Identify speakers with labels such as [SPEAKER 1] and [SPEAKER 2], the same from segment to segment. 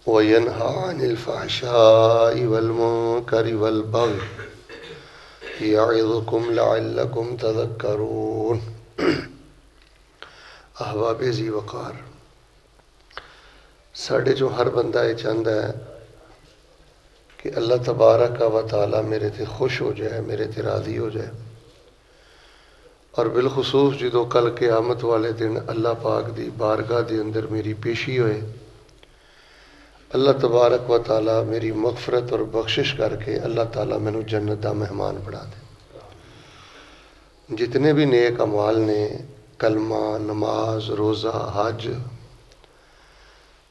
[SPEAKER 1] वयनहा अनिल फ़हशाइ वल मुनकरि वल बग़य यइज़ुकुम लअल्लकुम तज़क्करून। अहबाब ज़ी वक़ार, साढ़े चो हर बंदा ये चाहता है कि अल्लाह तबारक व तआला मेरे ते खुश हो जाए, मेरे ते राज़ी हो जाए। और बिलखुसूस जो कल क़यामत वाले दिन अल्लाह पाक दी बारगाह दे अंदर मेरी पेशी होए, अल्लाह तबारक व तआला मेरी मग़फ़रत और बख्शिश करके अल्लाह ताला मैनू जन्नत दा मेहमान बना दे। जितने भी नेक अमाल ने, कलमा, नमाज, रोज़ा, हज,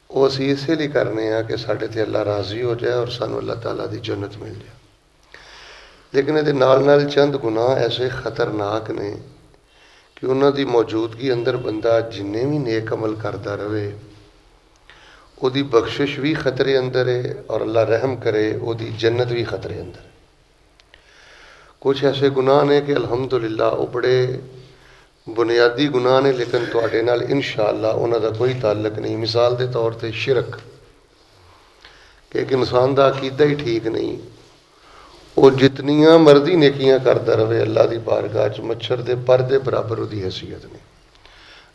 [SPEAKER 1] वो असी इसे लिए करने हैं कि साढ़े ते अल्लाह राज़ी हो जाए और सानू अल्लाह ताला दी जन्नत मिल जाए। लेकिन ये नाल नाल चंद गुनाह ऐसे खतरनाक ने कि उन्हां दी मौजूदगी अंदर बंदा जिन्ने भी नेक अमल करता रहे, ओदी बख्शिश भी खतरे अंदर है और अल्लाह रहम करे ओदी जन्नत भी खतरे अंदर है। कुछ ऐसे गुनाह ने कि अल्हम्दुलिल्लाह वो बड़े बुनियादी गुनाह ने, लेकिन तुहाडे नाल इंशाअल्लाह उन्हां दा कोई ताल्लुक नहीं। मिसाल के तौर पर शिरक, कि एक इंसान का अकीदा ही ठीक नहीं, वो जितनियां मर्जी नेकियां करता रहे अल्लाह की बारगाह च मच्छर के पर दे बराबर उसकी हैसियत नहीं।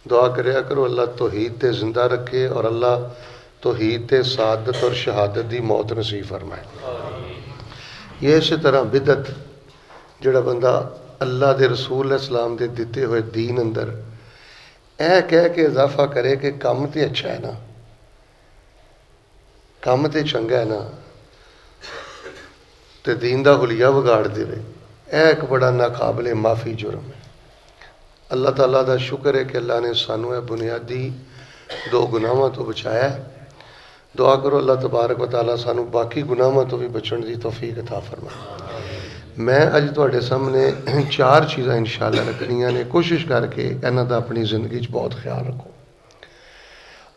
[SPEAKER 1] दुआ करया करो अल्लाह तौहीद ते जिंदा रखे और अल्लाह तौहीद ते सादत और शहादत की मौत नसीब फरमाए। ये इस तरह बिदत, जिहड़ा बंदा अल्लाह के रसूल इस्लाम के दिते हुए दीन अंदर ऐ कह के इजाफा करे कि काम तो अच्छा है ना, काम तो चंगा है ना, तो दीन का हुलिया बिगाड़ दे, यह एक बड़ा नाकाबले माफ़ी जुर्म है। अल्लाह ताला का शुक्र है कि अल्लाह ने सानू यह बुनियादी दो गुनाहों तो बचाया। दुआ करो अल्लाह तबारक व तआला सानू बाकी गुनाहों तो भी बचण की तौफीक अता फरमाए। मैं अज तुहाडे सामने चार चीज़ां इंशाअल्लाह रखनियां ने, कोशिश करके इन्हां दा अपनी जिंदगी च बहुत ख्याल रखो।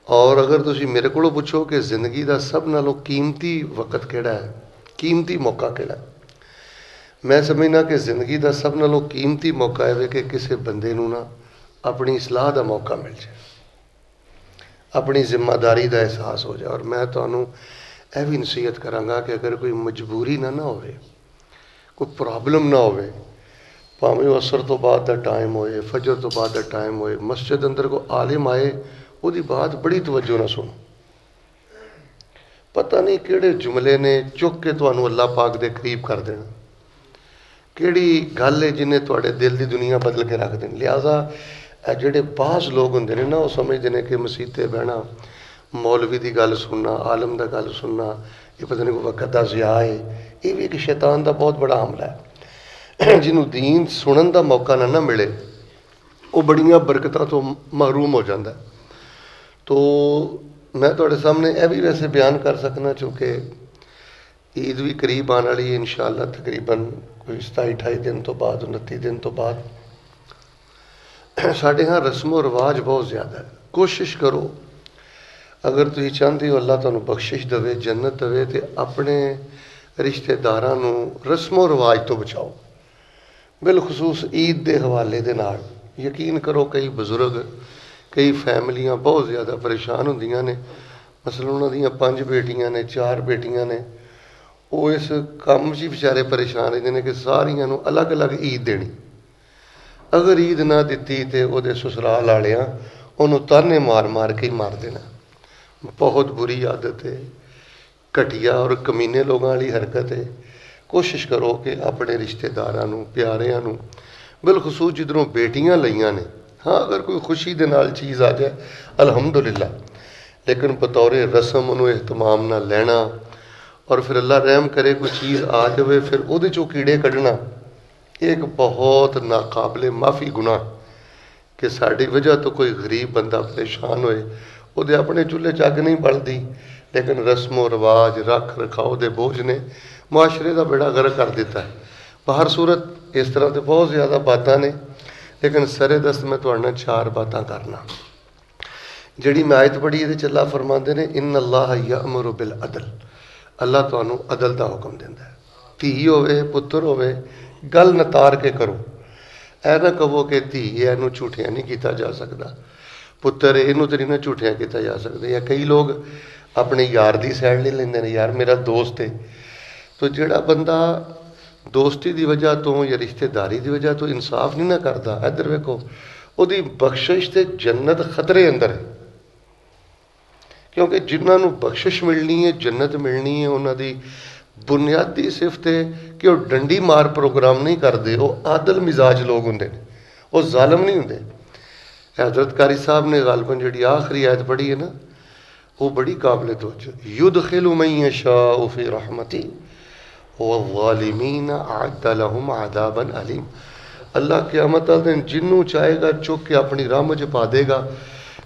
[SPEAKER 1] और अगर तुसी मेरे को पुछो कि जिंदगी का सब नालों कीमती वक्त किहड़ा है, कीमती मौका किहड़ा है, मैं समझना कि जिंदगी का सब नालों कीमती मौका है कि किसी बंदे नूं ना अपनी इसलाह का मौका मिल जाए, अपनी जिम्मेदारी का एहसास हो जाए। और मैं तुहानूं यह भी नसीहत करांगा कि अगर कोई मजबूरी ना होवे, कोई प्रॉब्लम ना होवे, भावें असर तो बाद का टाइम होए, फजर तो बाद का टाइम होए, मस्जिद अंदर को आलिम आए, उसकी बात बड़ी तवज्जो ना सुनो। पता नहीं किहड़े जुमले ने चुक के तुहानूं अल्लाह पाक दे करीब कर देना, किहड़ी गल है जिन्हें तुहाडे दिल की दुनिया बदल के रख देनी। लिहाजा जिहड़े बाज़ लोग हुंदे ने ना, वो समझते हैं कि मसीते बहना, मौलवी की गल सुनना, आलम का गल सुनना, ये पता नहीं कोई वक्त का ज़िया है। ये भी एक शैतान का बहुत बड़ा हमला है। जिन्हों दीन सुनन का मौका ना मिले, वो बड़ियां बरकतां तो महरूम हो जाता है। तो मैं तुहाडे सामने यह भी वैसे बयान कर सकना, चूँकि ईद भी करीब आने वाली है इंशाअल्लाह, तकरीबन कोई 27-28 दिन तो बाद, 29 दिन तो बाद। साढ़े यहाँ रस्मो रिवाज बहुत ज़्यादा है। कोशिश करो अगर तुम चाहते हो अल्लाह तुहानूं बख्शिश देवे, जन्नत देवे, तो अपने रिश्तेदारां नूं रस्मो रिवाज तो बचाओ। बिलखसूस ईद के हवाले दे नाल यकीन करो कई बजुर्ग, कई फैमिलियां बहुत ज़्यादा परेशान होंदियां ने। मसलन उन्हां दीयां 5 बेटियां ने, 4 बेटियां ने, वो इस काम च बेचारे परेशान रहंदे ने कि सारियां नूं अलग अलग ईद देनी। अगर ईद ना दिती तो वो ससुराल वालियां उन्होंने ताने मार मार के ही मार देना। बहुत बुरी आदत है, घटिया और कमीने लोगों वाली हरकत है। कोशिश करो कि अपने रिश्तेदारां नूं, प्यारिआं नूं, बिलखसूस जिधरों बेटियां लईआं ने, हाँ अगर कोई खुशी दे नाल चीज़ आ जाए अल्हम्दुलिल्लाह, लेकिन बतौरे रस्म उन्होंने एहतमाम ना लेना और फिर अल्लाह रहम करे कोई चीज़ आ जाए फिर उहदे चों कीड़े कढ़ना, एक बहुत नाकाबले माफ़ी गुनाह कि साड़ी वजह तो कोई गरीब बंदा परेशान होए, उहदे अपने चूल्हे च अग नहीं बलदी, लेकिन रस्मो रिवाज रख रखाव के बोझ ने मुआशरे का बेड़ा गर्क कर दिता है। बाहर सूरत इस तरह तो बहुत ज़्यादा बातें ने, लेकिन सरे दस्त मैं तुहाडे नाल 4 बातें करना। जिहड़ी मैं आयत पढ़ी ये अल्लाह फरमाते ने, इन अल्लाह यअमुरु बिल अदल, अल्लाह तुहानूं अदल का हुक्म दिंदा है। धी होवे, पुत्र होवे, गल नतार के करो। ऐ ना कहो कि धी है इनू झूठिया नहीं किया जा सकता, पुत्र इनू तो नहीं ना झूठिया किया जा सकता। या कई लोग अपने यार की साइड ले लेंदे ने, यार मेरा दोस्त है। तो जिहड़ा बंदा दोस्ती की वजह तो या रिश्तेदारी की वजह तो इंसाफ नहीं ना करता, इधर वेखो ਉਹਦੀ बख्शिश ਤੇ जन्नत खतरे अंदर है। क्योंकि जिन्होंने बख्शिश मिलनी है, जन्नत मिलनी है, उन्होंने बुनियादी सिफत है कि वह डंडी मार प्रोग्राम नहीं करते, वो आदल मिजाज लोग होंगे, वो जालम नहीं होंगे। हजरत कारी साहब ने गालबन जी आखिरी आयत पढ़ी है ना, वो बड़ी काबिल तवज्जो, युदखिलु मन यशाउ फी रहमती वज़्ज़ालिमीन अअद्द लहुम अज़ाबन अलीम। अल्लाह क़यामत वाले दिन जिन्नू चाहेगा चुक के अपनी राह च पा देगा,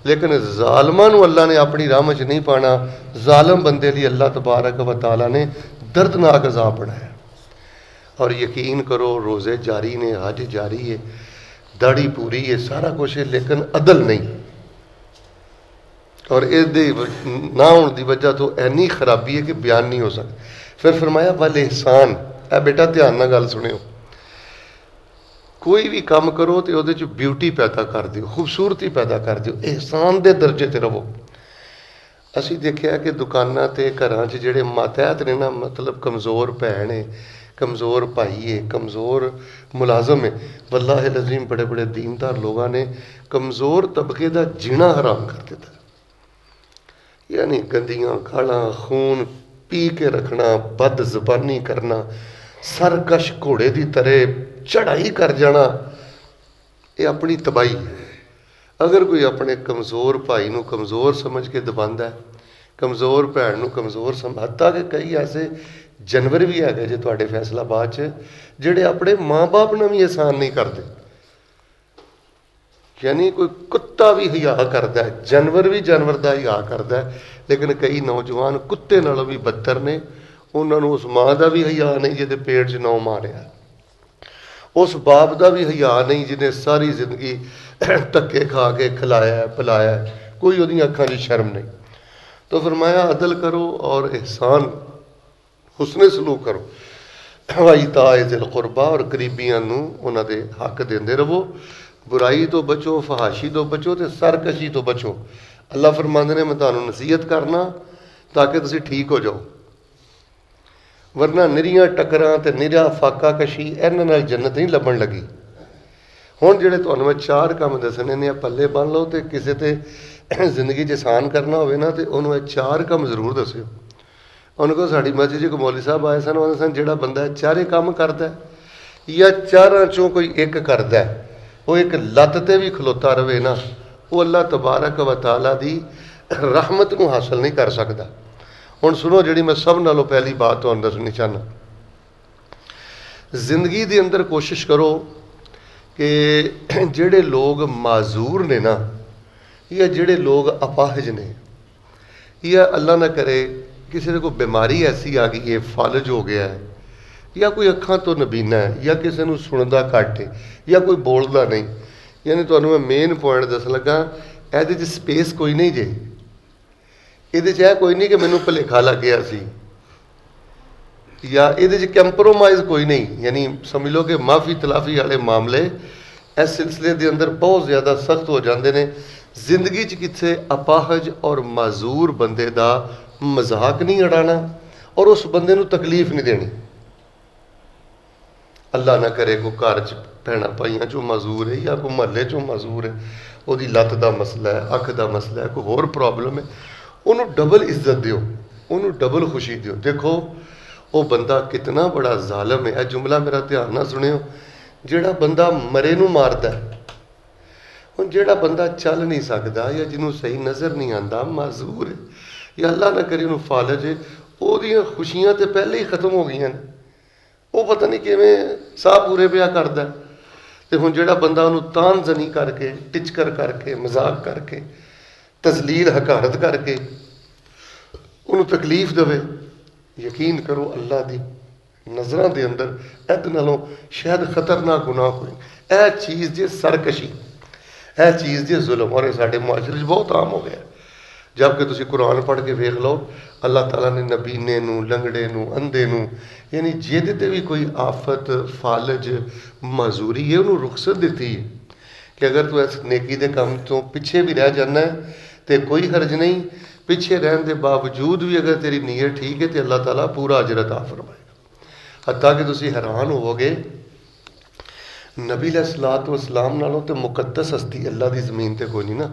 [SPEAKER 1] लेकिन जालमां नूं अल्लाह ने अपनी राह च नहीं पाना। जालम बंदे लिए अल्लाह तबारक व तआला ने दर्दनाक अज़ाब बनाया। और यकीन करो रोज़े जारी ने, हज जारी है, दाढ़ी पूरी है, सारा कुछ है, लेकिन अदल नहीं। और इसदे ना होने की वजह तो इन्नी खराबी है कि बयान नहीं हो सकती। फिर फरमाया वल एहसान, ए बेटा ध्यान नाल गल सुनियो, कोई भी काम करो तो वो ब्यूटी पैदा कर दियो, खूबसूरती पैदा कर दियो, एहसान के दर्जे ते रवो। असी देखिया कि दुकानां ते घरां च जिहड़े मातहत ने ना, मतलब कमज़ोर भैन है, कमज़ोर भाई है, कमज़ोर मुलाजम है, वल्लाह लज़ीम बड़े बड़े दीनदार लोगों ने कमज़ोर तबके का जीना हराम कर दिता। यानी गंदियां गालां, खून पी के रखना, बद ज़बानी करना, सरकश घोड़े की तरह चढ़ाई कर जाना, ये अपनी तबाही है। अगर कोई अपने कमज़ोर भाई नूं कमज़ोर समझ के दबांदा है, कमज़ोर भैन नूं कमज़ोर समझता, कि कई ऐसे जानवर भी है जो तुहाडे फैसलाबाद च जिहड़े अपने माँ बाप नाल भी एहसान नहीं करते। यानी कोई कुत्ता भी हिया करता है, जानवर भी जानवर का हिया करता है, लेकिन कई नौजवान कुत्ते नालों भी बदतर ने। उन्होंने उस माँ का भी हिया नहीं जिहदे पेट च 9 मारिया, उस बाप का भी हिया नहीं जिन्हें सारी जिंदगी धक्के खा के खिलाया पिलाया, कोई उहदी अखां 'च शर्म नहीं। तो फरमाया अदल करो और एहसान हुस्ने सलूक करो, वाई ताए दिल कुरबा, और करीबियां नूं उन्हां दे हक देंदे रहो, बुराई तो बचो, फहाशी तो बचो, तो सरकशी तो बचो। अल्लाह फरमांदे ने मैं तुहानूं नसीहत करना ताकि तुसीं ठीक हो जाओ, वरना निरियां टकरां ते निरा फाका कशी इन्हां नाल जन्नत नहीं लभण लगी। हुण जिहड़े तुहानूं मैं 4 काम दसने ने, पल्ले बन लो, तो किसी ते जिंदगी च एहसान करना होवे ना, तो उन्होंने 4 काम जरूर दस्सिओ। उन्होंने को साडी मस्जिद च मौलवी साहब आए सन, उन्होंने सन जिहड़ा बंदा 4 काम करदा है या 4 चों कोई एक करदा है, वो एक लत्त ते भी खलोता रहे ना, वो अल्लाह तबारक व तआला दी रहमत नूं हासिल नहीं कर सकता। हुण सुनो, जिहड़ी मैं सब नालों पहली बात तुहानूं दसनी चाहना, जिंदगी दे अंदर कोशिश करो कि जिहड़े लोग माजूर ने ना, या जिहड़े लोग अपाहज ने, या अल्लाह ना करे किसी को बीमारी ऐसी आ गई है, फालज हो गया है, या कोई अखां तो नबीना है, या किसी को सुनदा घट है, या कोई बोलदा नहीं, यानी तुहानूं मैं मेन पॉइंट दस लगा, इहदे च स्पेस कोई नहीं जे, इहदे च कोई नहीं कि मैनूं भुलेखा लग गया सी, या इहदे च कंप्रोमाइज़ कोई नहीं। यानी समझ लो कि माफ़ी तलाफी वाले मामले इस सिलसिले के अंदर बहुत ज़्यादा सख्त हो जाते हैं। जिंदगी च किथे अपाहज और माजूर बंदे का मजाक नहीं उड़ाना, और उस बंदे नूं तकलीफ नहीं देनी। अल्लाह ना करे कोई घर च भैन भाइयों चों माजूर है, या कोई महल्ले चों माजूर है, उसकी लत्त का मसला है, अख का मसला है, कोई होर प्रॉब्लम है, उन्होंने डबल इज्जत दिओ, उन्होंने डबल खुशी दिओ। देखो वो बंदा कितना बड़ा जालम है। यह जुमला मेरा ध्यान ना सुनियो, जिहड़ा बंदा मरे नूं मारदा है, हुण जिहड़ा बंदा चल नहीं सकता, या जिन्हों सही नज़र नहीं आता, माजूर है, या अल्लाह ना करे उन्होंने फालज है, उहदियां खुशियां तो पहले ही खत्म हो गई ने, वो पता नहीं किवें साह पूरे पिया करदा। तो हुण जिहड़ा बंदा उन्होंने तानजनी करके, टिचकर करके, मजाक करके, तजलील हकारत करके उन्होंने तकलीफ देवे, यकीन करो अल्लाह की नज़रों के अंदर इहदे नालों शायद खतरनाक गुनाह कोई। यह चीज़ जे सरकशी, यह चीज़ जे जुल्म, और साडे मुआशरे बहुत आम हो गया। जबकि तुसीं कुरान पढ़ के वेख लो, अल्लाह ताला ने नबीने नूं, लंगड़े नूं, अंधे नूं, यानी जिहदे ते भी कोई आफत, फालज, माजूरी है, उन्होंने रुखसत दी है कि अगर तू इस नेकी दे काम तो पिछे भी रह जाना है तो कोई हर्ज नहीं, पिछे रहने के बावजूद भी अगर तेरी नीयत ठीक है तो अल्लाह ताला पूरा अजर अता फरमाएगा। हत्ता कि तुसीं हैरान होवोगे, नबी अलैहिस्सलात व सलाम नालों तो मुकद्दस हस्ती अल्लाह की ज़मीन ते कोई नहीं ना।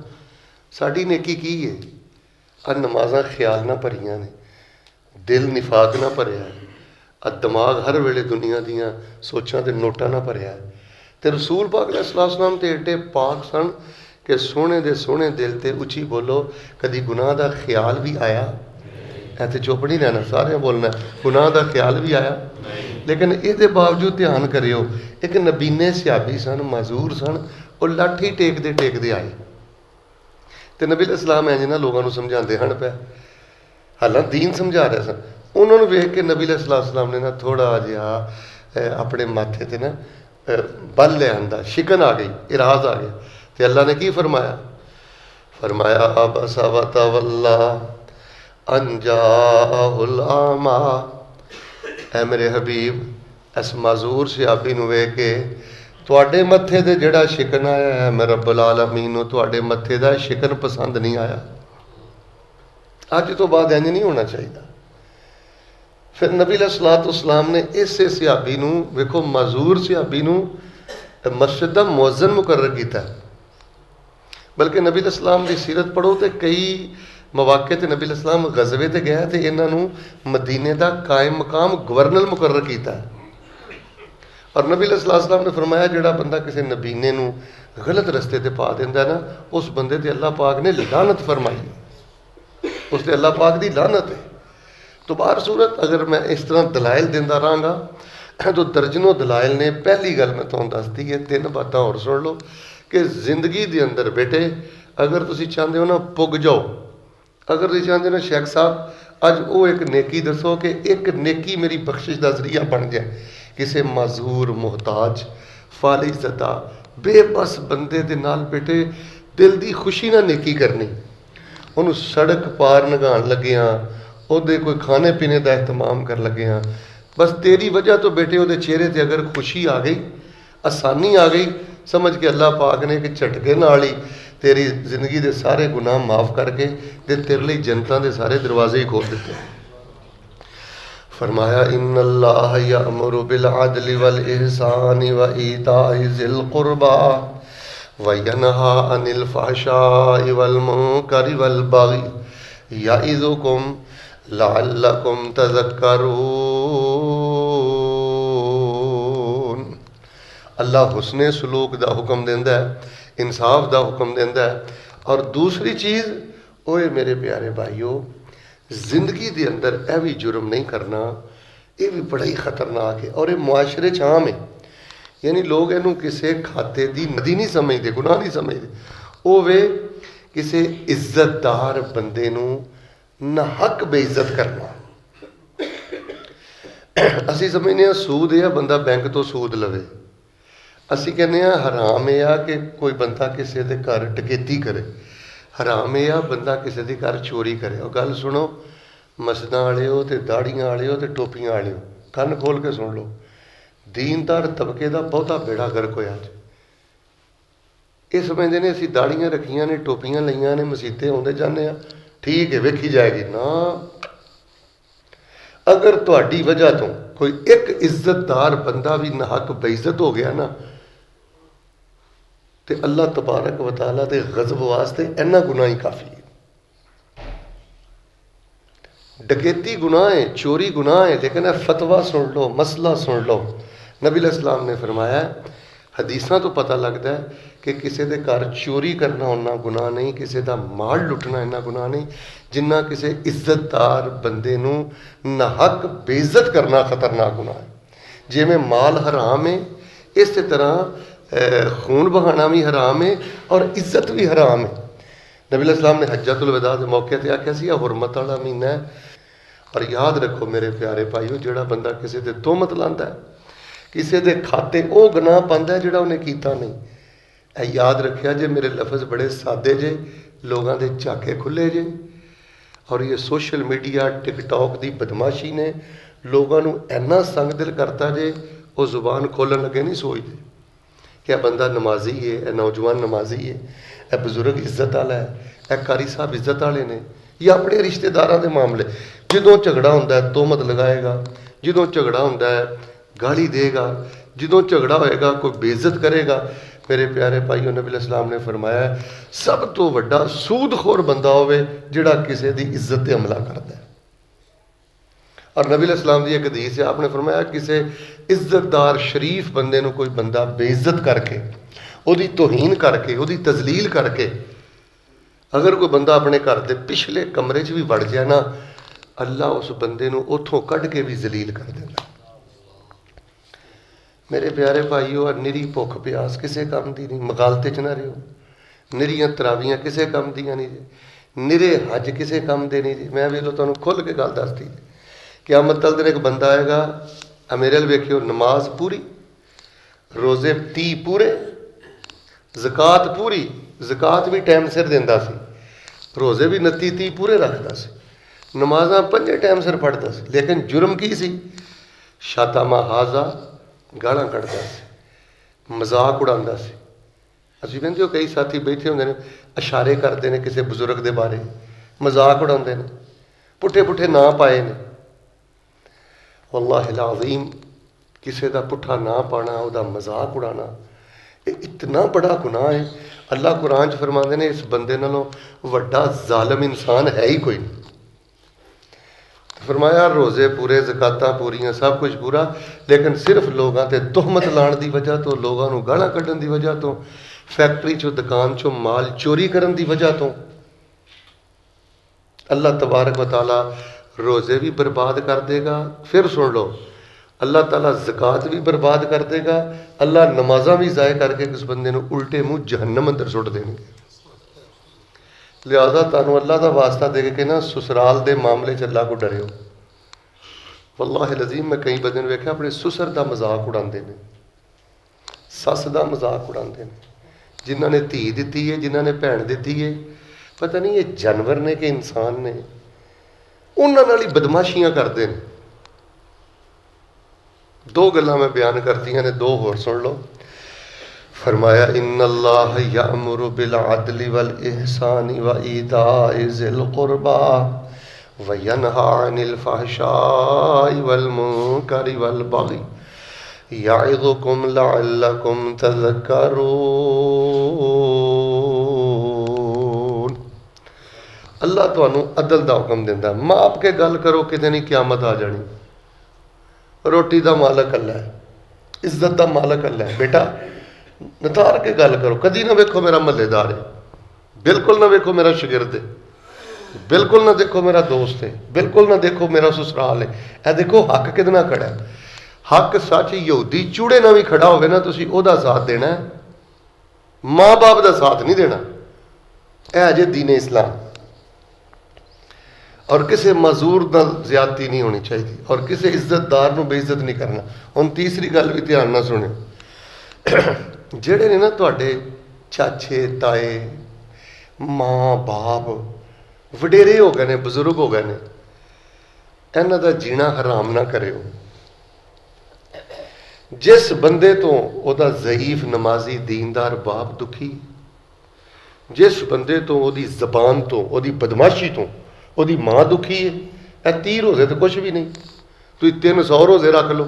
[SPEAKER 1] साडी नेकी की है? आ नमाज़ां ख्याल ना भरियां ने, दिल निफाक ना भरिया है, आ दिमाग हर वेले दुनिया दियां सोचां ते नोटां ना भरिया है। ते रसूल पाक अलैहिस्सलाम ते एडे पाक सन कि सोहने दे सोहने दिल ते उची बोलो, कदी गुनाह दा ख्याल भी आया? ऐसे चुप नहीं रहना, सारे बोलना गुनाह का ख्याल भी आया। लेकिन ये बावजूद ध्यान करियो, एक नबीने सियाबी सन, माजूर सन, और लाठी टेकते टेकते आए तो नबी अलैहिस्सलाम इंज ना लोगों को समझाते हैं पे, हालां दीन समझा रहे सन। उन्होंने वेख के नबी अलैहिस्सलाम ने ना थोड़ा जिहा अपने माथे ते ना बल लिया, शिकन आ गई, इराज आ गया। तो अल्लाह ने की फरमाया? फरमाया अबसा व तवल्ला अनजाहुल आमा। ऐ मेरे हबीब, इस माजूर सियाबी नूं वेख के तुहाडे मत्थे ते जिहड़ा शिकन आया है, मैं रब्बुल आलमीन नूं तुहाडे मत्थे दा शिकन पसंद नहीं आया। अज तो बाद इंज नहीं होना चाहिए। फिर नबी अलैहिस्सलाम ने इसे सियाबी नूं वेखो, माजूर सियाबी नूं मस्जिद दा मुअज्जिन मुकर्रर कीता। बल्कि नबी अलैहिस्सलाम दी सीरत पढ़ो तो कई मौके ते नबी अलैहिस्सलाम गज़वे ते गया तो इन्हां नूं मदीने दा कायम मकाम गवर्नर मुकर्रर कीता। और नबी अलैहिस्सलाम ने फरमाया, जिहड़ा बंदा किसी नबीने नूं गलत रस्ते ते पा दिंदा ना, उस बंदे ते अल्लाह पाक ने लानत फरमाई, उस ते अल्लाह पाक दी लानत है। तो बाहर सूरत अगर मैं इस तरह दलाइल दिंदा रहांगा तो दर्जनों दलाइल ने। पहली गल मैं तुहानूं दस दी है, 3 बातां होर सुन लो कि जिंदगी दे अंदर बेटे अगर तुसीं चाहते हो ना पुग जाओ, अगर तुसीं चाहते हो ना शेख साहब अज वो एक नेकी दसो कि एक नेकी मेरी बख्शिश का जरिया बन जाए, किसी माजूर मुहताज फालिज़दा बेबस बंदे दे नाल बेटे दिल की खुशी ना नेकी करनी। उन्होंने सड़क पार नगान लगे, ਉਹਦੇ कोई खाने पीने का एहतमाम कर लगे हाँ, बस तेरी वजह तो बेटे ਉਹਦੇ चेहरे ते अगर खुशी आ गई, आसानी आ गई, समझ के अल्लाह पाक ने कि झटके नाल ही तेरी जिंदगी के सारे गुनाह माफ़ करके ते तेरे लिए जन्नतां दे सारे दरवाजे ही खोल दिते। फरमाया इन्नल्लाह यअमुरु बिल अदलि वल इहसानि व ईताइ ज़िल कुर्बा व यनहा अनिल फहशाइ वल मुनकरि वल बग़ी यइज़ुकुम लअल्लकुम तज़क्करून। अल्लाह हुस्ने सलूक का हुक्म देंदा है, इंसाफ का हुक्म देंदा है। और दूसरी चीज़, ओए मेरे प्यारे भाईओ, जिंदगी के अंदर यह भी जुर्म नहीं करना, ये भी बड़ा ही खतरनाक है और ये मुआशरे च आम है। यानी लोग इनू किसी खाते की नदी नहीं समझते, गुनाह नहीं समझते। वो वे किसी इज्जतदार बंदे नू नाहक बेइज्जत करना। असी समझने सूद है बंदा बैंक तो सूद लवे, असी कहने हराम यह कि कोई बंदा किसी के घर डकैती करे, हराम यह बंदा किसी के घर चोरी करे। और गल सुनो, मस्जिदां वाले हो तो दाड़ियां वाले हो तो टोपियां वाले हो, कन्न खोल के सुन लो, दीनदार तबके का बहुता बेड़ा गर्क होया। ये समझते हैं असी दाड़ियां रखियां ने, टोपियां लईयां ने, मसीते आउंदे जाने आ, ठीक है वेखी जाएगी ना। अगर तुहाडी वजह तो कोई एक इज्जतदार बंदा भी नाहक बेइज्जत हो गया ना, तो अल्लाह तबारक व तआला दे गज़ब वास्ते इन्ना गुनाह ही काफ़ी है। डकैती गुनाह है, चोरी गुनाह है, लेकिन फतवा सुन लो, मसला सुन लो। नबी अलैहिस्सलाम ने फरमाया, हदीसां तो पता लगता है कि किसी के घर चोरी करना उन्ना गुनाह नहीं, किसी का माल लुटना इन्ना गुनाह नहीं जिन्ना किसी इज्जतदार बंदे नू नाहक बेइज्जत करना खतरनाक गुनाह है। जिवें माल हराम है, इस तरह खून बहाना भी हराम है और इज्जत भी हराम है। नबी अलैहिस्सलाम ने हज्जतुल वदा के मौके पर आख्या सी हुरमत वाला महीना है। और याद रखो मेरे प्यारे भाईओ, जिहड़ा बंदा किसी ते तोहमत लांदा है, किसी के खाते वो गुनाह पांदा है जिहड़ा उन्हें कीता नहीं। ऐ याद रखिया जे, मेरे लफज बड़े सादे जे, लोगों के झाके खुले जे। और ये सोशल मीडिया टिकटॉक की बदमाशी ने लोगों को इन्ना संग दिल करता जे, वो जुबान खोलन लगे नहीं सोचते कि यह बंदा नमाजी है, यह नौजवान नमाजी है, यह बजुर्ग इज्जत वाला है, यह कारी साहब इज्जत वाले ने, ਜਾਂ ਆਪਣੇ ਰਿਸ਼ਤੇਦਾਰਾਂ ਦੇ ਮਾਮਲੇ। ਜਦੋਂ ਝਗੜਾ ਹੁੰਦਾ ਹੈ ਤੋਹਮਤ ਲਗਾਏਗਾ, ਜਦੋਂ ਝਗੜਾ ਹੁੰਦਾ ਹੈ ਗਾਲੀ ਦੇਗਾ, ਜਦੋਂ ਝਗੜਾ ਹੋਏਗਾ ਕੋਈ ਬੇਇੱਜ਼ਤ ਕਰੇਗਾ। मेरे प्यारे भाईओ, नबी इस्लाम ने फरमाया सब तो वड्डा सूदखोर बंदा होवे जिहड़ा किसी की इज्जत ते हमला करता है। और नबी इस्लाम की एक हदीस है, आपने फरमाया किसी इज्जतदार शरीफ बंदे नूं कोई बंदा बेइज्जत करके, उहदी तौहीन करके, उहदी तजलील करके अगर कोई बंदा अपने घर के पिछले कमरे च भी वड़ जाए ना, अल्लाह उस बंदे नूं उत्थों कढ़ के भी जलील कर देता। मेरे प्यारे भाईओ, निरी भुख प्यास किसी काम की नहीं, मगालते च ना रहो। निरियां तरावियां किसी काम दियां नहीं जी, निरे हज किसी काम दे नहीं जी। मैं वेलो तुहानूं खुल के गल दसदी, क़यामत तक दिन एक बंदा आएगा, मेरे वेखियो नमाज पूरी, रोज़े 30 पूरे, ज़कात पूरी, ज़कात भी टाइम सिर दिंदा सी, रोज़े भी 29-30 पूरे रखता सी, नमाज़ां 5 टाइम सिर पढ़ता सी, लेकिन जुर्म की सी? शातामा हाजा, गालां कढ़दा सी, मजाक उड़ांदा सी। असीं कहंदे हो कई साथी बैठे होंदे ने, इशारे करते हैं किसी बजुर्ग के बारे, मजाक उड़ाते हैं, पुठे पुठे ना पाए ने। वल्लाहिल अज़ीम, किसी का पुठा ना पाना, उसका मजाक उड़ाना, ये इतना बड़ा गुनाह है। अल्लाह कुरान च फरमाते हैं इस बंदे नालों वड्डा जालिम इंसान है ही कोई नहीं। फरमाया रोज़े पूरे, ज़कातां पूरियां, सब कुछ पूरा, लेकिन सिर्फ लोगों ते तोहमत लाने की वजह तो, लोगों को गालां कढ़न की वजह तो, फैक्ट्री चो दुकान चो माल चोरी करन की वजह तो अल्लाह तबारक व तआला रोज़े भी बर्बाद कर देगा। फिर सुन लो, अल्लाह ताला ज़कात भी बर्बाद कर देगा, अल्लाह नमाज़ां भी ज़ाय करके उस बंदे नूं उल्टे मुँह जहन्नम अंदर सुट देंगे। लिहाजा तुहानूं अल्लाह का वास्ता दे के ना ससुराल के मामले च अल्लाह को डरियो। वल्लाहिल अज़ीम, मैं कई बंदे नूं वेख्या अपने सुसर का मजाक उड़ाते हैं, सस का मजाक उड़ाते हैं, जिन्हों ने धी दी है, जिन्हों ने भैन दी है, पता नहीं ये जानवर ने कि इंसान ने, उन्होंने नाल ही बदमाशियां करते हैं। 2 गल्लां मैं बयान करतियां ने, 2 होर सुन लो। फरमाया इन्नल्लाह यअमुरु बिल अदलि वल इहसानि व ईताइ ज़िल क़ुरबा व यनहा अनिल फ़हशाइ वल मुनकरि वल बग़ि याइज़ुकुम लअल्लकुम तज़क्करून। अल्लाह तुहानूं अदल दा हुक्म दिंदा, माप के गल करो, किते नहीं क़यामत आ जानी। रोटी का मालक अल्लाह है, इज्जत का मालक अल्लाह है। बेटा नतार के गल करो, कदी ना वेखो मेरा महल्लेदार है, बिल्कुल ना वेखो मेरा शागिर्द है, बिल्कुल ना देखो मेरा दोस्त है, बिल्कुल ना देखो मेरा ससुराल है। ए देखो हक कितना खड़ा है। हक सच यहूदी चूड़े ना भी खड़ा होवे ना, तुसीं ओहदा साथ देना है, माँ बाप का साथ नहीं देना। यह जे दीन इस्लाम। और किसी मजूर नाल ज्यादती नहीं होनी चाहिए, और किसी इज्जतदार नूं बेइज्जत नहीं करना। हुण तीसरी गल भी ध्यान नाल सुणिओ, ਜਿਹੜੇ ਨੇ ਨਾ ਤੁਹਾਡੇ ਚਾਚੇ ਤਾਏ माँ बाप वडेरे हो गए ने, बजुर्ग हो गए ने, इन्हां दा जीना हराम ना करिओ। जिस बंदे तो ओदा ज़ईफ नमाजी दीनदार बाप दुखी, जिस बंदे तो ओदी जबान तो, ओदी बदमाशी तो ओदी माँ दुखी है, यह 30 रोज़े तो कुछ भी नहीं, तुसीं 300 रोज़े रख लो,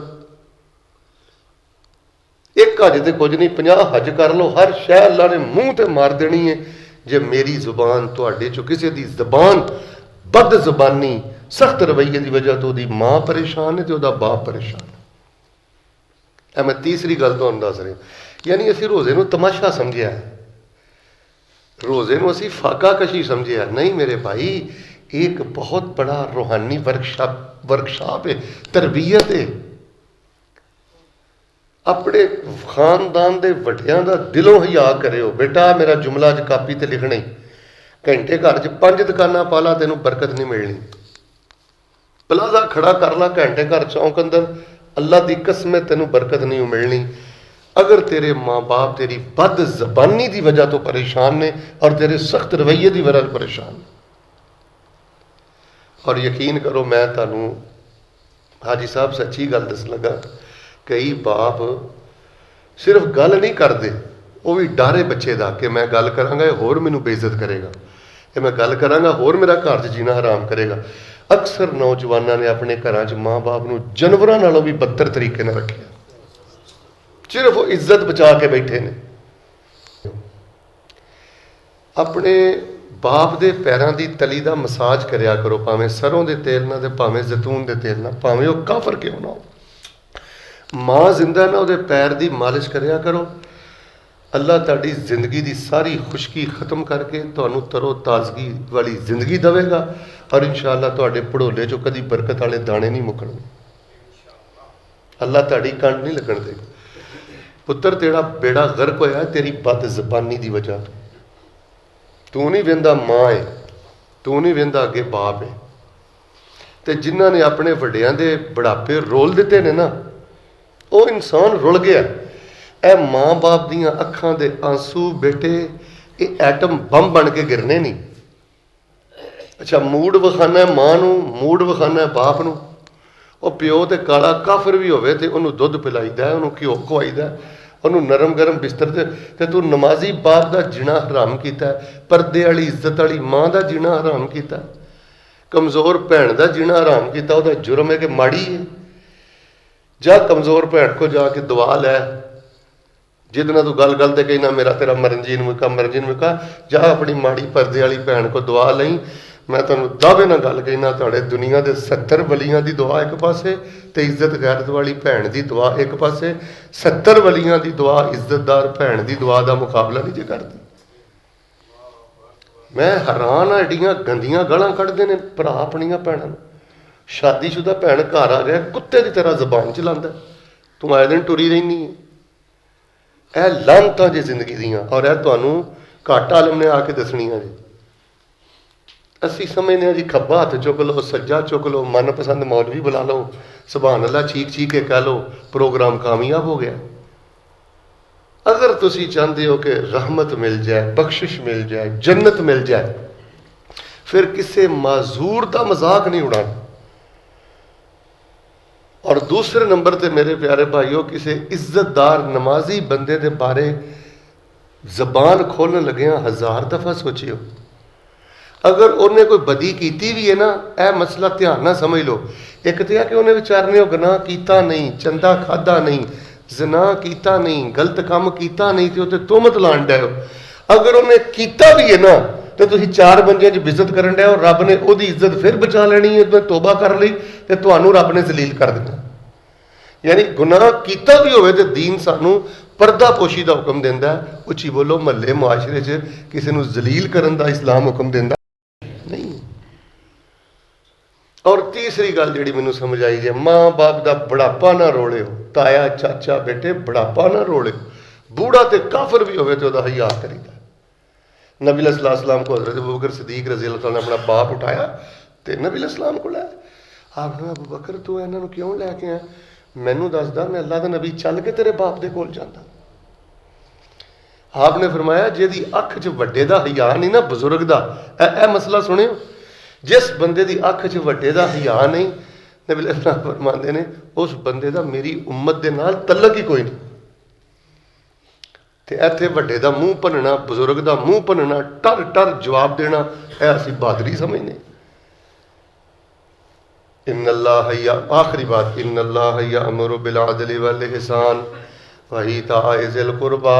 [SPEAKER 1] एक हज तो कुछ नहीं, 50 हज कर लो, हर शह अल्लाह ने मूँह ते मार देनी है। जे मेरी जुबान तुहाडे चो किसी की जबान बद जबानी सख्त रवैये की वजह तो ओदी माँ परेशान है तो ओदा बाप परेशान है। मैं तीसरी गल तुहानूं दस रहा, यानी असीं रोज़े नूं तमाशा समझिया है, रोज़े नूं असीं फाका कशी समझिया नहीं। मेरे भाई, एक बहुत बड़ा रूहानी वर्कशॉप है, तरबियत है। अपने खानदान के वड्डियां दा दिलों हिया करियो। बेटा मेरा जुमला अज कापी ते लिखना ही, घंटे घर च 5 दुकानां पा ला, तेनों बरकत नहीं मिलनी। प्लाजा खड़ा कर ला घंटे घर चौंक अंदर, अल्लाह की कसम है तेनों बरकत नहीं मिलनी। अगर तेरे माँ बाप तेरी बद जबानी की वजह तो परेशान ने और तेरे सख्त रवैये की वजह परेशान ने, और यकीन करो मैं तुहानूं हाजी साहब सच्ची गल दस लगा, कई बाप सिर्फ गल नहीं करते, वो भी डर है बच्चे का कि मैं गल करांगा होर मैनूं बेइज्जत करेगा। ये मैं गल करांगा, होर मेरा घर च जीना हराम करेगा। अक्सर नौजवानों ने अपने घर च माँ बाप को जानवरों नालों भी बदतर तरीके नाल रखिया, सिर्फ वो इज्जत बचा के बैठे ने। अपने बाप दे पैरों की तली का मसाज करया करो, भावें सरों के तेल ना, भावें जैतून के तेल ना, भावें वो काफर क्यों ना हो। माँ जिंदा ना उहदे पैर की मालिश करया करो। अल्लाह तुहाडी जिंदगी की सारी खुशकी खत्म करके तुहानू तरो ताजगी वाली जिंदगी देवेगा, और इंशाअल्लाह तुहाडे भड़ोले चो कदी बरकत वाले दाने नहीं मुकणगे। अल्लाह तुहाडी कंड नहीं लगन देगा। पुत्र तेरा बेड़ा गर्क होया तेरी बद जबानी की वजह तो। तू नहीं वेंदा माँ है, तू नहीं वेंदा अगे बाप है। तो जिन्हों ने अपने वड्डियां दे बुढ़ापे रोल दिते ने ना, वो इंसान रुल गया। ए माँ बाप दियां अखां दे आंसू बेटे ये एटम बम बन के गिरने नहीं। अच्छा मूड विखाना है माँ नू, मूड विखाना है बाप नू। वो प्यो तो काला काफर भी होवे ते उन्होंने दुध पिलाईदा है, उन्होंने घ्यो खवाईदा है, उन्होंने नरम गरम बिस्तर ते तू नमाजी बाप का जीना हराम किया, परदे वाली इज्जत वाली माँ का जीना हराम किया, कमज़ोर भैन का जीना हराम किया। वह जुर्म है कि माड़ी है। जा कमज़ोर भैन को जाके दुआ लै, जिदना तू गल गल ते कहना मेरा तेरा मरनजीन मुका मरनजीन मुका, जा अपनी माड़ी परदे वाली भैन को दुआ लई। मैं तुहानू दावे नाल गल कहना, तुहाडे दुनिया के 70 वलियां की दुआ एक पासे ते इज्जत गैरत वाली भैन की दुआ एक पासे। 70 वलियां की दुआ इज्जतदार भैन की दुआ का मुकाबला नहीं जे करती। मैं हैरान हाँ, एडियां गंदियां गालां कढ़दे ने भरा अपनियां भैणां। शादीशुदा भैन घर आ गया कुत्ते की तरह जबान चलांदा, तू आए दिन टुरी रही है। यह लानतां जे जिंदगी दियां, और यह तुहानू घट आलम ने आके दसणियां जी। असी समझने जी खब्बा हथ चुक लो, सज्जा चुक लो, मनपसंद मौलवी बुला लो, सुभान अल्लाह चीख चीख के कह लो, प्रोग्राम कामयाब हो गया। अगर तुसी चाहते हो कि रहमत मिल जाए, बख्शिश मिल जाए, जन्नत मिल जाए, फिर किसी माजूर का मजाक नहीं उड़ाना। और दूसरे नंबर पर मेरे प्यारे भाईओ, किसी इज्जतदार नमाजी बंदे के बारे जबान खोलने लगे 1000 दफा सोचियो। अगर उन्हें कोई बदी की भी है ना, यह मसला ध्यान ना समझ लो। एक तो है कि उन्हें विचार ने गुनाह किया नहीं, चंदा खादा नहीं, जना किया नहीं, गलत काम किया नहीं, तो तुमत लान डे हो। अगर उन्हें किया भी है ना, तो तुम 4 बंदियां इज्जत करन डे हो, रब ने वो इज्जत फिर बचा लेनी है, तो तोबा कर ली तो तुहानू रब ने जलील कर देना। यानी गुनाह किया भी होवे तो दीन सानू पर्दापोशी का हुक्म देंदा है। उची बोलो, महल्ले मुआशरे च किसी को जलील करन दा इस्लाम हुक्म देंदा नहीं। और तीसरी गल जी मैनू समझ आई जे, माँ बाप का बुढ़ापा ना रोले हो, ताया चाचा बेटे बुढ़ापा ना रोले। बूढ़ा तो काफर भी होवे तो हया करीदा। नबी अलैहिस्सलाम को हज़रत अबू बकर सिद्दीक रज़ी अल्लाह तआला ने अपना बाप उठाया तो नबी अलैहिस्सलाम को लाया। आपने अबू बकर तू इन्हों क्यों लैके आया? मैनू दसदा, मैं अल्लाह का नबी चल के तेरे बाप के कोल जांदा। आपने फरमाया जिहदी अख च वड्डे दा हया नहीं ना, बजुर्ग दा, ए मसला सुनियो, जिस बंदे दी अख च वड्डे दा हया नहीं, नबी अलैहिस्सलाम फरमांदे ने उस बंदे दा मेरी उम्मत दे नाल तल्लक ही कोई नहीं। ते इत्थे वड्डे दा मूँह भनना, बजुर्ग दा मूँह भनना, टर टर जवाब देना, यह असीं बहादरी समझने। इन्नल्लाह या आखिरी बात, इन्नल्लाह यअमुरु बिल अदलि वल इहसान व ईताइ ज़िल कुरबा।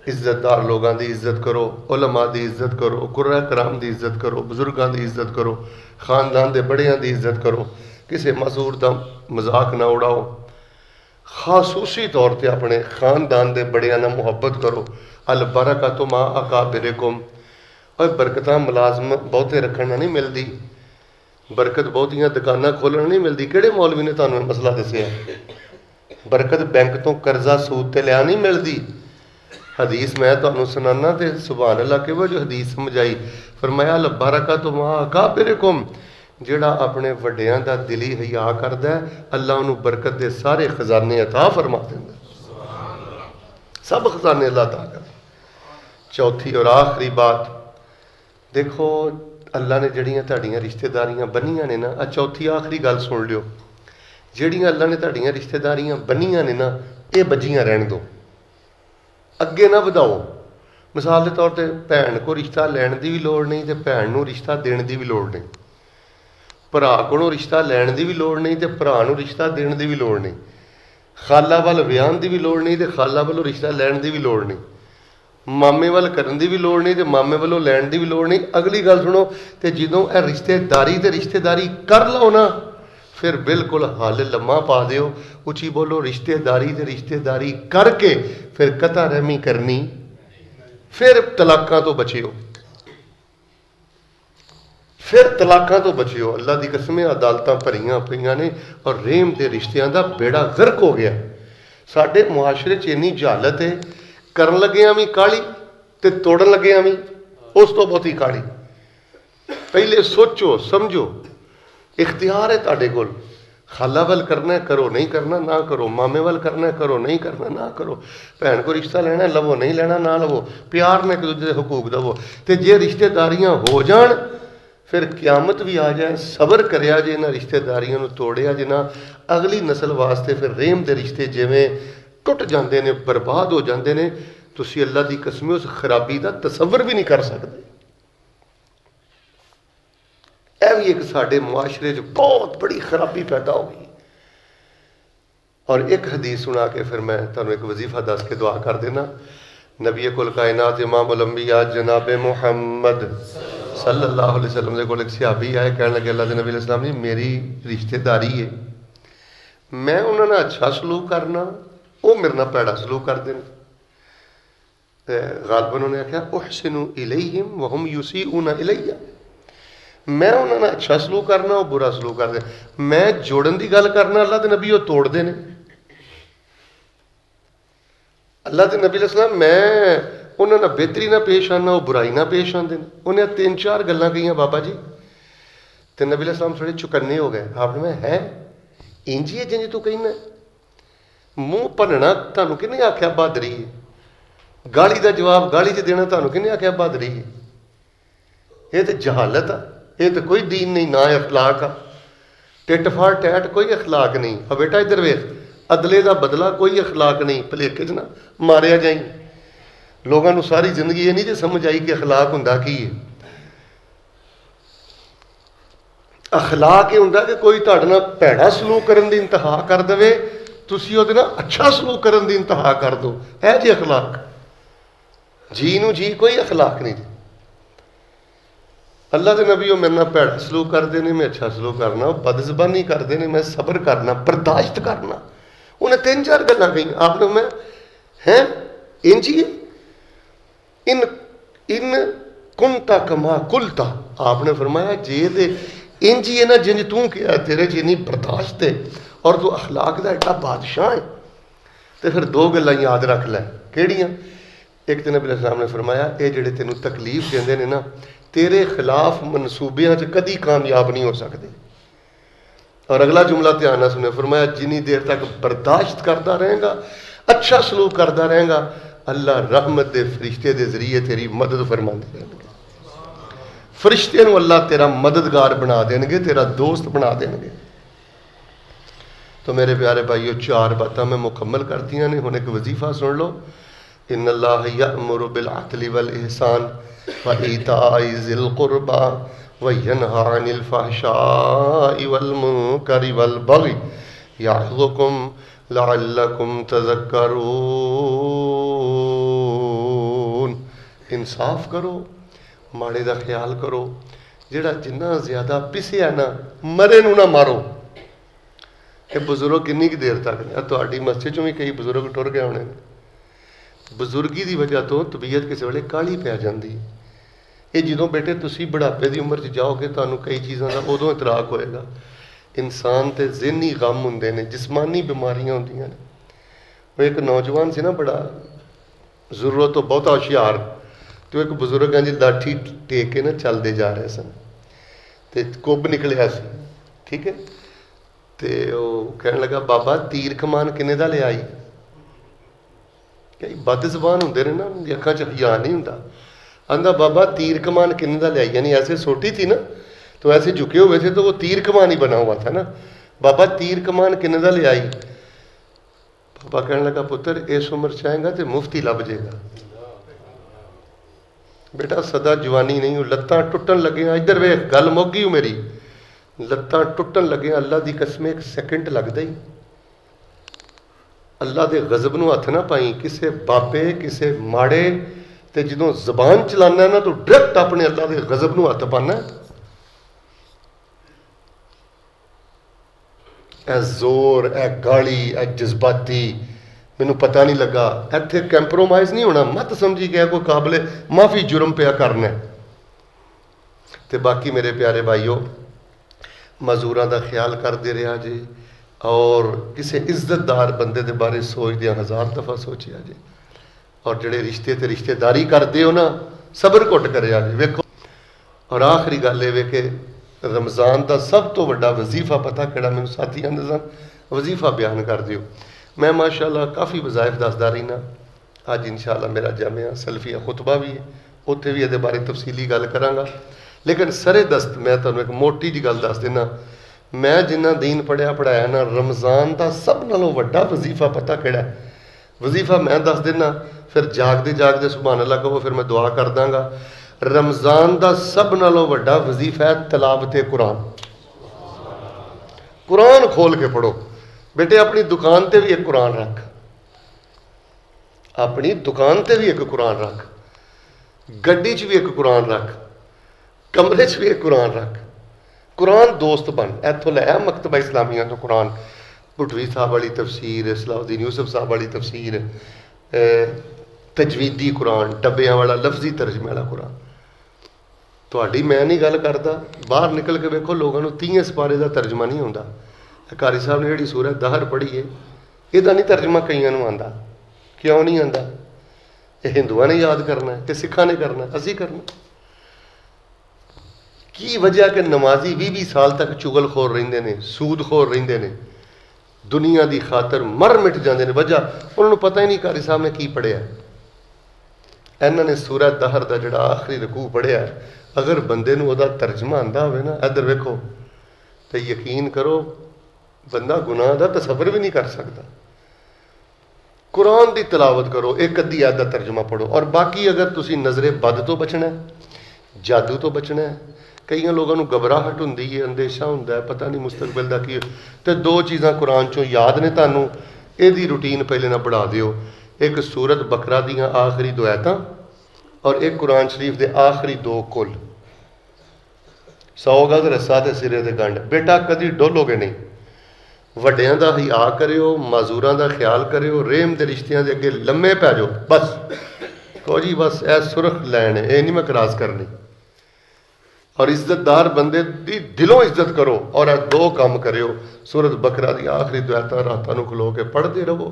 [SPEAKER 1] इज्जतदार लोगों की इज्जत करो, उलमा की इज्जत करो, कुर्रा कराम की इज्जत करो, बुजुर्गों की इज्जत करो, खानदान के बड़ियां की इज्जत करो, किसी मसूर का मजाक ना उड़ाओ, खासूसी तौर पर अपने खानदान के बड़ियां ना मुहब्बत करो। अल बरकतु मा अकाबिरिकुम। और बरकत मुलाजम बहुते रखना नहीं मिलती, बरकत बहुतियां दुकाना खोलना नहीं मिलती। किहड़े मौलवी ने तुहानू मसला दसिया? बरकत बैंक तो कर्जा सूद ते लिया नहीं मिलती। हदीस मैं तुहानू सुनाना तो सुभान अल्लाह के वो जो हदीस समझाई, फरमाया अल बरकतु मा अकाबिरिकुम। जिहड़ा अपने वड्डियां दा दिली हया करदा है, अल्लाह उन्होंने बरकत के सारे खजाने अता फरमा देंदा। सब खजाने अल्लाह अता कर। चौथी और आखिरी बात देखो, अल्लाह ने जड़ियाँ तुहाडियां रिश्तेदारियां बनियां ने ना, आ चौथी आखिरी गल सुन लियो, जड़ियाँ अल्लाह ने तुहाडियां रिश्तेदारियां बनियां ने ना, ये बजियां रहन दो, अगे ना वधाओ। मिसाल के तौर पर भैन को रिश्ता लैन की भी लोड़ नहीं तो भैन को रिश्ता देने की भी लोड़ नहीं, भरा को रिश्ता लैन की भी लोड़ नहीं तो भरा रिश्ता देने की भी लोड़ नहीं, खाला वाल विआहन की भी लोड़ नहीं तो खाला वालों रिश्ता लैन की भी लोड़ नहीं, मामे वाल करन की भी लोड़ नहीं तो मामे वालों लैन की भी लोड़ नहीं। अगली गल सुनो, तो जो रिश्तेदारी तो रिश्तेदारी कर लो ना, फिर बिल्कुल हल लम्मा पा दिओ, उची बोलो रिश्तेदारी तो रिश्तेदारी करके फिर कता रहमी करनी, फिर तलाकां तो बचिओ, फिर तलाकां तो बचिओ। अल्लाह की कसम अदालतां भरियां पईयां ने और रेम के रिश्तियां का बेड़ा गर्क हो गया। साडे मुआशरे च इन्नी जहालत है, करन लगियां भी काली ते तोड़न लगियां भी उस तो बहुती काली। पहले सोचो समझो, इख्तियार है तुहाडे कोल, खाला वाल करना है करो, नहीं करना ना करो, मामे वाल करना है करो, नहीं करना ना करो, भैन को रिश्ता लेना लवो, नहीं लेना ना लवो, प्यार ने एक दूजे के हकूक दवो। तो जे रिश्तेदारियां हो जान फिर क्यामत भी आ जाए, सबर करिया जे इन्हां रिश्तेदारियों को तोड़िया जे ना, अगली नस्ल वास्ते फिर रेम के रिश्ते जिवें टुट जाते हैं, बर्बाद हो जाते हैं। तुसीं अल्लाह की कसम उस खराबी का तसव्वुर भी नहीं कर सकते। यह भी एक साडे मुआशरे च बहुत बड़ी खराबी पैदा हो गई। और एक हदीस सुना के फिर मैं तुहानूं एक वजीफा दस के दुआ कर देना। नबी कुल कायनात इमामुल अंबिया जनाब मुहम्मद सल्लल्लाहु अलैहि वसल्लम के कोल एक सहाबी आए, कहने लगे अल्लाह के नबी अलैहि सलाम जी मेरी रिश्तेदारी है, मैं उन्होंने अच्छा सलूक करना, वो मेरे नाल भैड़ा सलूक करते हैं। गालिबन उन्होंने आख्या उहसिनु इलैहिम व हुम युसीउना इलैया, मैं उन्होंने अच्छा सलूक करना, वो बुरा सलूक करते। मैं जोड़न की गल करना, अल्लाह के नबी वो तोड़ते हैं। अल्लाह के नबी अलैहि मैं उन्होंने बेहतरी ना पेश आना, वो बुराई ना पेश आते हैं। उन्हें 3-4 गल्लां कही बाबा जी, तो नबी अलैहि थोड़े चुकन्ने हो गए। आपने मैं है इंज ही है जिंज तू कहना, मूँह भनना तुहानूं किहने आख्या बहादरी है, गाली का जवाब गाली च देना तुहानूं किहने आख्या बहादरी है। ये तो जहालत आ, ये तो कोई दीन नहीं, ना अखलाक आ, टिट फाड़ टैट कोई अखलाक नहीं। अब बेटा इधर वेख, अदले का बदला कोई अखलाक नहीं, भलेखे च ना मारिया जाई। लोगों को सारी जिंदगी ये नहीं जो समझ आई कि अखलाक हुंदा की है। अखलाक ये हुंदा कि कोई तुहाडे नाल भैड़ा सलूक करन दी इंतहा कर देवे, तुसीं उहदे नाल अच्छा सलूक करन दी इंतहा कर दो, है जी अखलाक। जी नूं जी कोई अखलाक नहीं जी। अल्लाह के नबी मेरे नाल भैड़ा सलूक करते हैं, मैं अच्छा सलूक करना, बदजबानी करते हैं, मैं सबर करना, बर्दाश्त करना। उन्हें 3-4 गल्लां कही। आपने मैं है इंज ही इन इन कुंता कमा कुलता, आपने फरमाया जे दे इंज ही है ना जिंज तू किया, तेरे च इन्नी बर्दाश्त है और तू अखलाक का एडा बादशाह है। तो फिर 2 गल्लां याद रख लै, केड़ियां? एक तो नबी अलैहि ने फरमाया ये जेडे तेनों तकलीफ देंदे ने ना, तेरे खिलाफ मनसूबियां च कदी कामयाब नहीं हो सकते। और अगला जुमला ध्यान ना सुने, फरमाया जिनी देर तक बर्दाश्त करता रहेगा, अच्छा सलूक करता रहेगा, अल्लाह रहमत के फरिश्ते के जरिए तेरी मदद फरमाते रहेंगे। फरिश्ते नूं अल्लाह तेरा मददगार बना देंगे, तेरा दोस्त बना देंगे। तो मेरे प्यारे भाईओ 4 बातें मैं मुकम्मल करतियां ने। हुण एक वजीफा सुन लो। इन्नल्लाह यअमुरु बिल अदलि वल इहसान व ईताई ज़िल कुर्बा व यन्हा अनिल फहशाइ वल मुनकरि वल बग़ि यअज़ुकुम लअल्लकुम तज़क्करून। इंसाफ करो, माड़े का ख्याल करो, जिहड़ा जिन्ना ज्यादा पिसिया ना मरे नूं ना मारो। ये बजुर्ग किन्नी की देर तक ने, तुहाडी मस्जिद चों भी कई बजुर्ग टुर गए होने ने। बजुर्गी की वजह तो तबीयत किसी वेले काली पै जाती। ये जो बेटे तुसी बुढ़ापे की उम्र च जाओगे, तुहानूं कई चीज़ों का उदों इतराक होएगा। इंसान ते ज़हनी गम हुंदे ने, जिस्मानी बीमारियां हुंदियां ने। वो एक नौजवान से ना, बड़ा जरूरत तो बहुता होशियार, तो एक बजुर्ग जी लाठी टेक के ना चलते जा रहे सन, तो कुब निकलिया सी, ठीक है। तो कहने लगा बाबा तीर कमान किन्ने दा लिया? कई बद जबान होंगे ने ना, अखा च हया नहीं होंदा। आंदा बाबा तीर कमान किन्ने दा लिया? यानी ऐसे छोटी थी ना, तो ऐसे झुके हुए थे तो वो तीर कमान ही बना हुआ था ना। बाबा तीर कमान किन्ने दा लिया? बाबा कहने लगा पुत्र इस उम्र चाहेगा तो मुफ्ती लभ जाएगा। बेटा सदा जवानी नहीं हो, लत्तां टुटन लगे, इधर वेख गल मुक गई मेरी, लत्तां टुटन लगे, अल्लाह की कसम एक सैकेंड लगता ही। अल्लाह के गजब नूं हथ ना पाई, किसे बाबे किसे माड़े ते जदों जबान चलाना ना तो डायरैक्ट अपने अल्लाह के गजब नूं हथ पाना। ए जोर, ए गाली, ए जज्बाती, मैनू पता नहीं लगा, इत्थे कैंप्रोमाइज़ नहीं होना, मत समझी गया कोई काबले माफ़ी जुर्म पिया करना। तो बाकी मेरे प्यारे भाईओ, मजूरां का ख्याल करते रहा जी, और किसी इज्जतदार बंदे के बारे सोचदे 1000 दफ़ा सोचिया जी, और जेड़े रिश्ते ते रिश्तेदारी करते हो ना, सबर घुट करिया जी। वेखो, और आखिरी गल ये कि रमज़ान का सब तो वड्डा वजीफा पता किहड़ा, मैनूं साथी आंदे सन वजीफा बयान कर दिओ। मैं माशाअल्लाह काफ़ी वज़ाइफ दसदा रही, अज इंशाअल्लाह मेरा जामिया सलफिया खुतबा भी है, उत्थे भी ये बारे तफसीली गल करांगा। लेकिन सरे दस्त मैं तुहानूं एक मोटी जी गल दस देना, मैं जिन्ना दीन पढ़िया पढ़ाया ना, रमज़ान का सब नालों वड्डा वजीफा पता किहड़ा वजीफा मैं दस देना, फिर जागते जागते सुभान अल्लाह कहो, फिर मैं दुआ कर दांगा। रमज़ान का सब नालों वड्डा वजीफा है तलावत कुरान। कुरान खोल के पढ़ो बेटे, अपनी दुकान ते भी एक कुरान रख, अपनी दुकान ते भी एक कुरान रख, गड्डी च भी एक कुरान रख, कमरे च भी एक कुरान रख, कुरान दोस्त बन। इत्थों लै मकतबा इस्लामिया तो कुरान, भुटवी साहब वाली तफसीर, सलाउद्दीन यूसुफ साहब वाली तफसीर, तजवीदी कुरान, डब्बियां वाला लफ्जी तर्जमे वाला कुरान। तुहाडी मैं नहीं गल करता, बाहर निकल के वेखो लोगों को 30 सिपारे का तर्जमा नहीं आता। कारी साहब ने जी सूरत दहर पढ़ी है, यदा नहीं तर्जमा कईयां नूं आंदा, क्यों नहीं आंदा? ये हिंदुआ ने याद करना है कि सिखा ने करना, असी करना? की वजह कि नमाजी 20-20 साल तक चुगलखोर रहिंदे ने, सूदखोर रहिंदे ने, दुनिया की खातर मर मिट जाते हैं। वजह उन्होंने पता ही नहीं कारी साहब ने की पढ़िया। इन्होंने सूरत दहर का जोड़ा आखिरी रकू पढ़िया, अगर बंदे नूं उहदा तर्जमा आंदा होवे ना, इधर वेखो, तो यकीन करो बंदा गुनाह का तसव्वुर भी नहीं कर सकता। कुरान की तलावत करो, एक अद्धी आयत का तर्जमा पढ़ो, और बाकी अगर तुसी नज़रे बद तो बचना है, जादू तो बचना है, कई लोगों को घबराहट होंदी है, अंदेशा होंदा है, पता नहीं मुस्तकबिल का की, तो 2 चीज़ां कुरान चों याद ने तुहानूं, इहदी रूटीन पहले ना बढ़ा दिओ। एक सूरत बकरा दीयां आखिरी 2 आयतां, और एक कुरान शरीफ के आखिरी 2 कुल। 100 गज रस्सा ते सिरे दे गंढ। बेटा कदी डोलोगे नहीं। वड्डियां दा हिया करियो, माजूरां दा ख्याल करियो, रेम दे रिश्तियां दे अगे लम्मे पै जाओ, बस को जी बस ए सुरख लैन है, नहीं मैं क्रॉस करनी। और इज्जतदार बंदे दी दिलों इज्जत करो, और ए 2 काम करियो। सूरत बकरा दी आखिरी 2 आयतां रातां नूं खलो के पढ़ते रहो,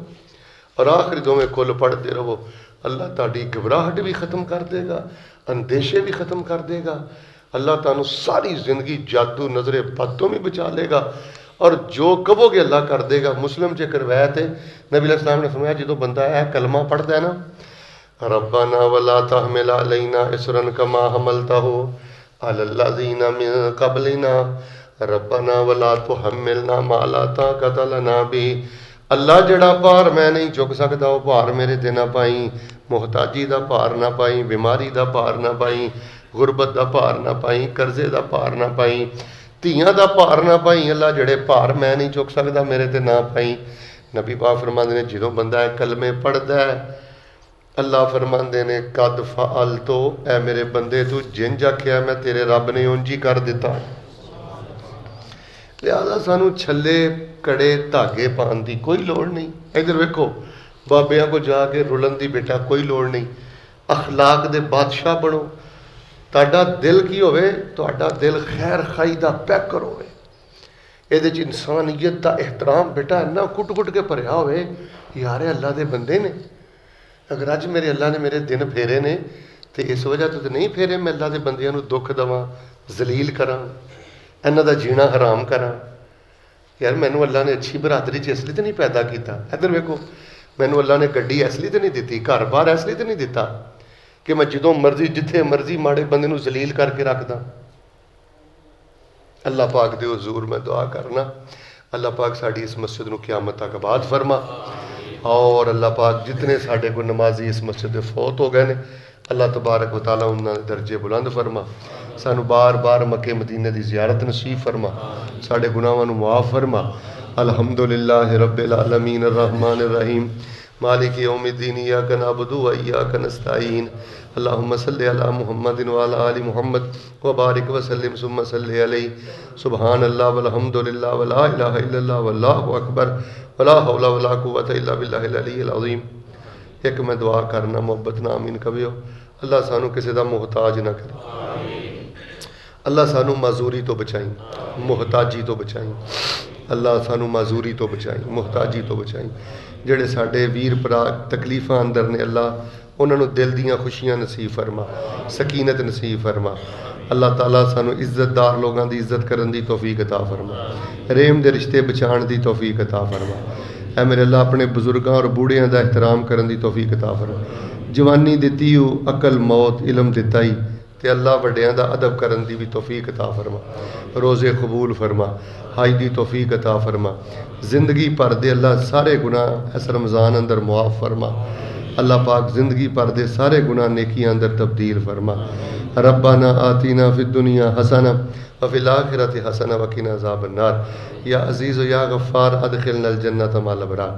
[SPEAKER 1] और आखिरी 2 कुल पढ़ते रहो। अल्लाह तुहाडी घबराहट भी खत्म कर देगा, अंदेशे भी खत्म कर देगा। अल्लाह तुहानूं सारी जिंदगी जादू नजरे बद तो भी बचा लेगा, और जो कहोगे अल्लाह कर देगा। मुस्लिम च एक रवायत है, नबी अलैहिस्सलाम ने फरमाया, जो बंदा यह कलमा पढ़ता है ना, रब्बना वला तहमिल अलैना इसरन कमा हमलतहु अलल्लज़ीना मिन क़ब्लिना रब्बना वला तुहम्मिलना मा ला ताक़त लना बि। अल्लाह जड़ा भार मैं नहीं चुक सकता, वह भार मेरे ते ना पाई, मुहताजी का भार ना पाई, बीमारी का भार ना पाई, गुरबत का भार ना पाई, कर्जे का भार ना पाई, ਧੀਆਂ ਦਾ ਭਾਰ ना पाई। अल्लाह जड़े भार मैं नहीं चुक सकता मेरे ते ना पाई। नबी पाक फरमाते ने जो बंदा कलमे पढ़ता है, अल्लाह फरमाते ने कद फाल तो ऐ मेरे बंदे तू जिंज आख्या मैं तेरे रब ने उंज ही कर दिता। लिहाजा सानू छले कड़े धागे पाने की कोई लोड़ नहीं। इधर वेखो बाबिया को जाके रुलन की बेटा कोई लोड़ नहीं। अखलाक दे बादशाह बनो। तुहाडा दिल की होवे, तुहाडा दिल खैर खाई का पैकर होवे, ये इंसानियत का एहतराम बेटा इन्ना कुट कुट के भरिया होवे। यार अल्लाह के बंदे ने, अगर अज मेरे अल्लाह ने मेरे दिन फेरे ने तो इस वजह तो नहीं फेरे मैं अल्लाह के बंदियां नूं दुख देवां, जलील करां, इन्हां दा जीना हराम करां। यार मैनू अल्लाह ने अच्छी बरादरी च इसलिए तो नहीं पैदा किया। इधर वेखो मैनू अल्लाह ने गड्डी इसलिए तो नहीं दी, घर बार इसलिए तो नहीं दिता कि मैं जो मर्जी जिथे मर्जी माड़े बंदे नूं जलील करके रखदा। अल्लाह पाक दे हुजूर मैं दुआ करना, अल्लाह पाक साड़ी इस मस्जिद नूं क़यामत तक आबाद फरमा। और अल्लाह पाक जितने साढ़े को नमाजी इस मस्जिद दे फौत हो गए ने, अल्लाह तबारक व तआला उन्होंने दर्जे बुलंद फरमा। सानू बार बार मक्के मदीने की ज़ियारत नसीब फरमा, साढ़े गुनाहों को मुआफ़ फरमा। अल्हम्दुलिल्लाह रब्बिल आलमीन अर्रहमानिर रहीम मालिक यौमिद्दीन इय्याका नअबुदु व इय्याका नस्तईन अल्लाहुम्मा सल्लि अला मुहम्मदिन व अला आलि मुहम्मद व बारिक व सल्लिम सुम्मा सल्लि अलैहि सुबहानल्लाह वल्हम्दुलिल्लाह व ला इलाहा इल्लल्लाह वल्लाहु अकबर व ला हौला व ला कुव्वता इल्ला बिल्लाहिल अलिय्यिल अज़ीम। एक मैं दुआ करना मुहब्बत ना आमीन कवियो। अल्लाह सानू किसी का मुहताज ना करे, अल्लाह सानू माजूरी तो बचाई, मुहताजी तो बचाई। अल्लाह सानू माजूरी तो बचाई, मुहताजी तो बचाई। जेड़े साडे वीर भरा तकलीफां अंदर ने, अल्लाह उन्होंने दिल दियां खुशियां नसीब फरमा, सकीनत नसीब फरमा। अल्लाह ताला सानू इज्जतदार लोगों की इज्जत करने की तौफीक अता फरमा, रेम के रिश्ते बचाने की तौफीक अता फरमा। ऐ मेरे अल्लाह अपने बुजुर्गों और बूढ़ियां का एहतराम करने की तौफीक अता फरमा। जवानी दिती हो, अकल मौत इलम दिता ही, ते अल्लाह वड्डियां दा अदब करने की भी तौफीक अता फरमा। रोज़े कबूल फरमा, हज की तौफीक अता फरमा। जिंदगी भर दे अल्लाह सारे गुनाह इस रमज़ान अंदर मुआफ़ फरमा। अल्लाह पाक जिंदगी भर दे सारे गुनाह नेकियां अंदर तब्दील फरमा। रब्बाना आतीना फिद दुनिया हसना व फिल आखिरति हसना व क़िना अज़ाबन्नार। या अज़ीज़ या गफ़्फ़ार अदखिलनल जन्नत मअल अबरार।